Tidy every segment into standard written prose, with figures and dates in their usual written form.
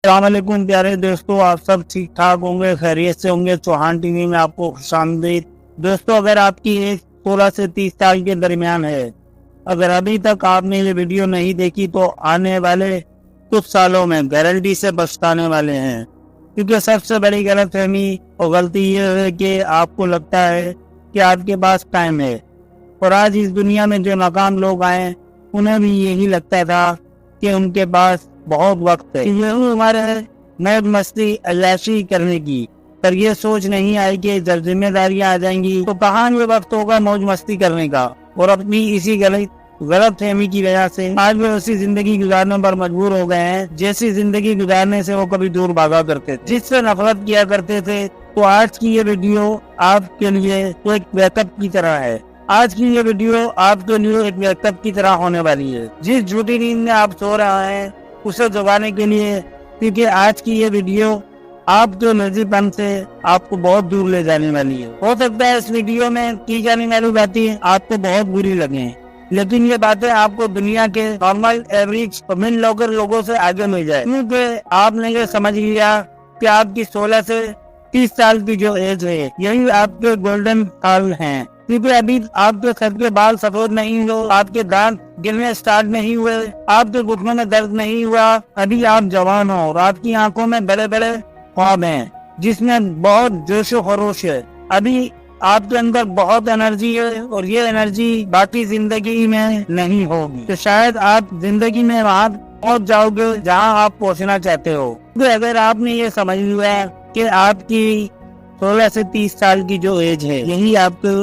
السلام علیکم پیارے دوستو، آپ سب ٹھیک ٹھاک ہوں گے، خیریت سے ہوں گے۔ چوہان ٹی وی میں آپ کو خوش آمدید۔ دوستو، اگر آپ کی ایج 16 سے 30 سال کے درمیان ہے، اگر ابھی تک آپ نے یہ ویڈیو نہیں دیکھی تو آنے والے کچھ سالوں میں گارنٹی سے پچھتانے والے ہیں، کیونکہ سب سے بڑی غلط فہمی اور غلطی یہ ہے کہ آپ کو لگتا ہے کہ آپ کے پاس ٹائم ہے، اور آج اس دنیا میں جو ناکام لوگ آئے انہیں بھی یہی لگتا تھا کہ ان کے پاس بہت وقت ہے، یہ ہمارے موج مستی عیاشی کرنے کی، پر یہ سوچ نہیں آئی کہ جب ذمہ داریاں آ جائیں گی تو کہاں یہ وقت ہوگا موج مستی کرنے کا۔ اور اپنی اسی غلط فہمی کی وجہ سے آج وہ ایسی زندگی گزارنے پر مجبور ہو گئے ہیں جیسی زندگی گزارنے سے وہ کبھی دور بھاگا کرتے تھے، جس سے نفرت کیا کرتے تھے۔ تو آج کی یہ ویڈیو آپ کے لیے ایک بیک اپ کی طرح ہے، آج کی یہ ویڈیو آپ کے لیے ایک بیک اپ کی طرح ہونے والی ہے۔ جس جھوٹی نیند میں آپ سو رہا ہے اسے جگانے کے لیے، کیونکہ آج کی یہ ویڈیو آپ جو مرضی پن سے آپ کو بہت دور لے جانے والی ہے۔ ہو سکتا ہے اس ویڈیو میں کی جانے والی باتیں آپ کو بہت بری لگیں، لیکن یہ باتیں آپ کو دنیا کے نارمل ایوریج من لوگوں سے آگے مل جائے، کیونکہ آپ نے یہ سمجھ لیا کہ آپ کی 16 سے 30 سال کی جو ایج ہے یہی آپ کے گولڈن سال ہیں، کیونکہ ابھی آپ کے سر کے بال سفید نہیں ہوئے، آپ کے دانت گرنے سٹارٹ نہیں ہوئے، آپ کے گھٹنوں میں درد نہیں ہوا، ابھی آپ جوان ہو اور آپ کی آنکھوں میں بڑے بڑے خواب ہیں جس میں بہت جوش و خروش ہے۔ ابھی آپ کے اندر بہت انرجی ہے اور یہ انرجی باقی زندگی میں نہیں ہوگی، تو شاید آپ زندگی میں وہاں پہنچ جاؤ گے جہاں آپ پہنچنا چاہتے ہو۔ تو اگر آپ نے یہ سمجھ لیا کہ آپ کی 16 سے 30 سال کی جو ایج ہے یہی آپ کے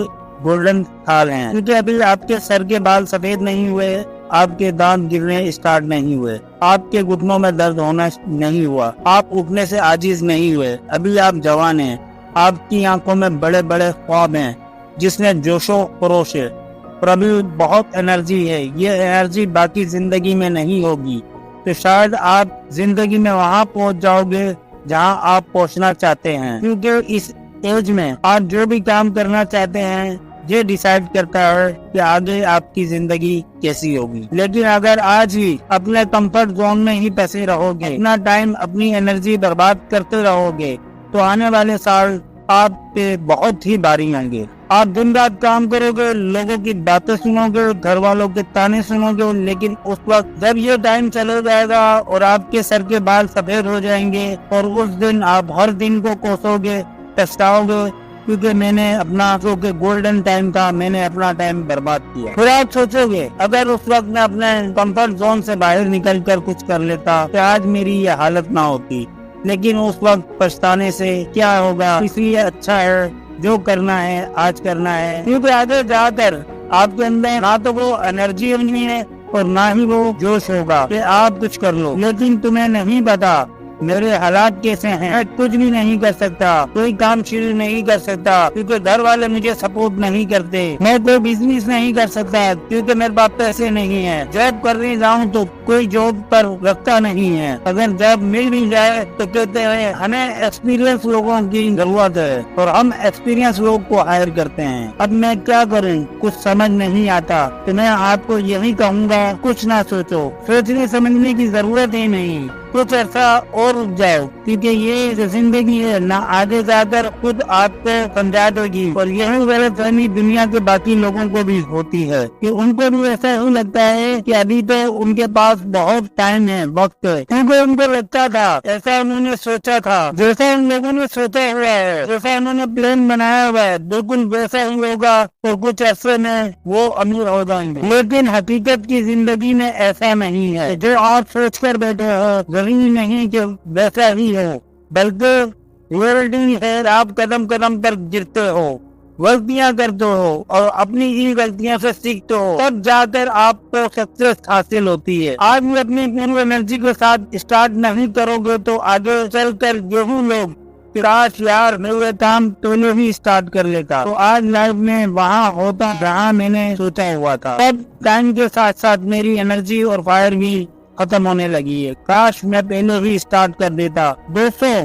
گولڈن سال ہیں، کیونکہ ابھی آپ کے سر کے بال سفید نہیں ہوئے، آپ کے دانت گرنے اسٹارٹ نہیں ہوئے، آپ کے گھٹنوں میں درد ہونا نہیں ہوا، آپ اٹھنے سے عاجز نہیں ہوئے، ابھی آپ جوان ہیں، آپ کی آنکھوں میں بڑے بڑے خواب ہیں جس میں جوش و خروش ہے، اور ابھی بہت انرجی ہے، یہ انرجی باقی زندگی میں نہیں ہوگی، تو شاید آپ زندگی میں وہاں پہنچ جاؤ گے جہاں آپ پہنچنا چاہتے ہیں، کیونکہ اس ایج میں آپ جو بھی کام کرنا چاہتے ہیں یہ ڈیسائیڈ کرتا ہے کہ آگے آپ کی زندگی کیسی ہوگی۔ لیکن اگر آج ہی اپنے کمفرٹ زون میں ہی پھنسے رہو گے، اپنا ٹائم اپنی انرجی برباد کرتے رہو گے، تو آنے والے سال آپ پہ بہت ہی بھاری آئیں گے۔ آپ دن رات کام کرو گے، لوگوں کی باتیں سنو گے، گھر والوں کے تانے سنو گے، لیکن اس وقت جب یہ ٹائم چلا جائے گا اور آپ کے سر کے بال سفید ہو جائیں گے اور اس دن آپ ہر دن کو کوسو گے، پچھتاؤ گے، کیونکہ میں نے اپنا جو کہ گولڈن ٹائم تھا میں نے اپنا ٹائم برباد کیا۔ پھر آپ سوچو گے اگر اس وقت میں اپنے کمفرٹ زون سے باہر نکل کر کچھ کر لیتا تو آج میری یہ حالت نہ ہوتی، لیکن اس وقت پچھتانے سے کیا ہوگا، اس لیے اچھا ہے جو کرنا ہے آج کرنا ہے، کیونکہ آگے جا کر آپ کے اندر نہ تو وہ انرجی ہونی ہے اور نہ ہی وہ جوش ہوگا کہ آپ کچھ کر لو، لیکن تمہیں نہیں پتا میرے حالات کیسے ہیں، میں کچھ بھی نہیں کر سکتا، کوئی کام شروع نہیں کر سکتا کیونکہ گھر والے مجھے سپورٹ نہیں کرتے، میں کوئی بزنس نہیں کر سکتا کیونکہ میرے پاس پیسے نہیں ہیں، جاب کرنے جاؤں تو کوئی جاب پر رکھتا نہیں ہے، اگر جاب مل بھی جائے تو کہتے ہیں ہمیں ایکسپیرینس لوگوں کی ضرورت ہے اور ہم ایکسپیرینس لوگ کو ہائر کرتے ہیں۔ اب میں کیا کروں، کچھ سمجھ نہیں آتا، تو میں آپ کو یہی کہوں گا کچھ نہ سوچو، سوچنے سمجھنے کی ضرورت ہی نہیں، کچھ ایسا اور رک جاؤ، کیونکہ یہ زندگی ہے نہ آگے جا کر خود آپ کو سمجھا دے گی، اور یہی غلط فہمی دنیا کے باقی لوگوں کو بھی ہوتی ہے کہ ان کو بھی ایسا ہی لگتا ہے کہ ابھی تو ان کے پاس بہت ٹائم ہے، وقت ہے، کیونکہ ان کو لگتا تھا ایسا انہوں نے سوچا تھا، جیسا ان لوگوں نے سوچا ہوا ہے، جیسا انہوں نے پلان بنایا ہوا ہے بالکل ویسا ہی ہوگا اور کچھ عرصے میں وہ امیر ہو جائیں گے، لیکن حقیقت کی زندگی میں ایسا نہیں ہے، جو آپ سوچ کر بیٹھے ہو ضروری نہیں کہ ویسا ہی ہو، بلکہ ریئلٹی ہے آپ قدم قدم پر گرتے ہو، غلطیاں کرتے ہو اور اپنی ہی غلطیاں سے سیکھتے ہو، تب جا کر آپ کو سکسیس حاصل ہوتی ہے۔ آج بھی اپنی پوری انرجی کے ساتھ اسٹارٹ نہیں کرو گے تو آگے چل کر یہی لوگ کاش یار میرے کام تو نے بھی اسٹارٹ کر لیتا تو آج لائف میں وہاں ہوتا جہاں میں نے سوچا ہوا تھا۔ تب ٹائم کے ساتھ ساتھ میری انرجی اور فائر بھی ختم ہونے لگی ہے، کاش میں پہلے بھی اسٹارٹ کر دیتا۔ دوستوں،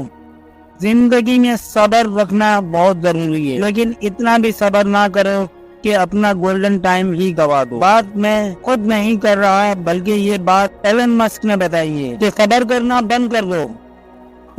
زندگی میں صبر رکھنا بہت ضروری ہے، لیکن اتنا بھی صبر نہ کرو کہ اپنا گولڈن ٹائم ہی گوا دو۔ بات میں خود نہیں کر رہا ہے بلکہ یہ بات ایلن مسک نے بتائی ہے کہ صبر کرنا بند کر دو،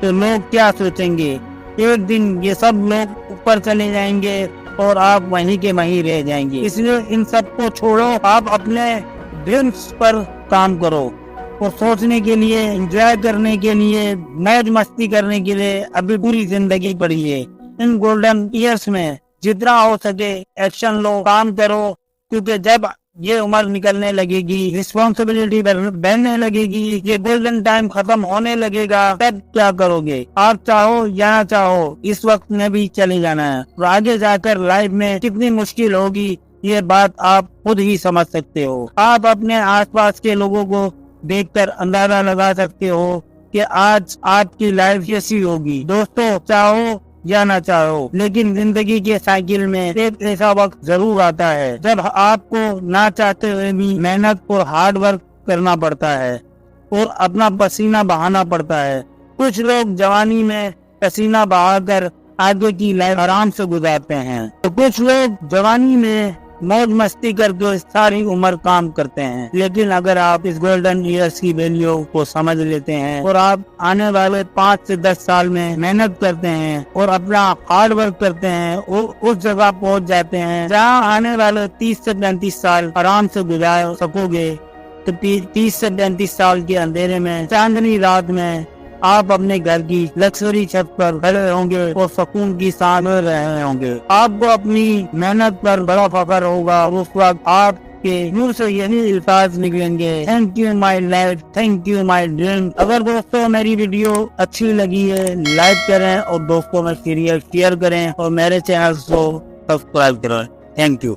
تو لوگ کیا سوچیں گے؟ ایک دن یہ سب لوگ اوپر چلے جائیں گے اور آپ وہیں کے وہیں رہ جائیں گے. اس لیے ان سب کو چھوڑو, آپ اپنے ڈریمز پر کام کرو اور سوچنے کے لیے, انجوائے کرنے کے لیے, موج مستی کرنے کے لیے ابھی پوری زندگی پڑی ہے. ان گولڈن ایئرس میں جتنا ہو سکے ایکشن لو, کام کرو, کیونکہ جب یہ عمر نکلنے لگے گی, رسپانسبلٹی بڑھنے لگے گی, یہ گولڈن ٹائم ختم ہونے لگے گا, تب کیا کرو گے؟ آپ چاہو یا نہ چاہو اس وقت میں بھی چلے جانا ہے, اور آگے جا کر لائف میں کتنی مشکل ہوگی یہ بات آپ خود ہی سمجھ سکتے ہو. آپ اپنے آس پاس کے لوگوں کو دیکھ کر اندازہ لگا سکتے ہو کہ آج آپ کی لائف کیسی ہوگی. دوستو, چاہو یا نہ چاہو, لیکن زندگی کے سائیکل میں ایک ایسا وقت ضرور آتا ہے جب آپ کو نہ چاہتے ہوئے بھی محنت اور ہارڈ ورک کرنا پڑتا ہے اور اپنا پسینہ بہانا پڑتا ہے. کچھ لوگ جوانی میں پسینہ بہا کر آگے کی لائف آرام سے گزارتے ہیں, تو کچھ لوگ جوانی میں موج مستی کر کے ساری عمر کام کرتے ہیں. لیکن اگر آپ اس گولڈن ایئرس کی ویلیو کو سمجھ لیتے ہیں اور آپ آنے والے 5 سے 10 سال میں محنت کرتے ہیں اور اپنا ہارڈ ورک کرتے ہیں اور اس جگہ پہنچ جاتے ہیں جہاں آنے والے 30 سے 35 سال آرام سے گزار سکو گے, تو 30 سے 35 سال کے اندھیرے میں, چاندنی رات میں آپ اپنے گھر کی لگژری چھت پر کھڑے ہوں گے اور سکون کی سانس لے رہے ہوں گے. آپ کو اپنی محنت پر بڑا فخر ہوگا. اس وقت آپ کے منہ سے یہی الفاظ نکلیں گے, thank you my life, thank you my dream. اگر دوستوں میری ویڈیو اچھی لگی ہے لائک کریں اور دوستوں میں شیئر کریں اور میرے چینل کو سبسکرائب کریں. Thank you.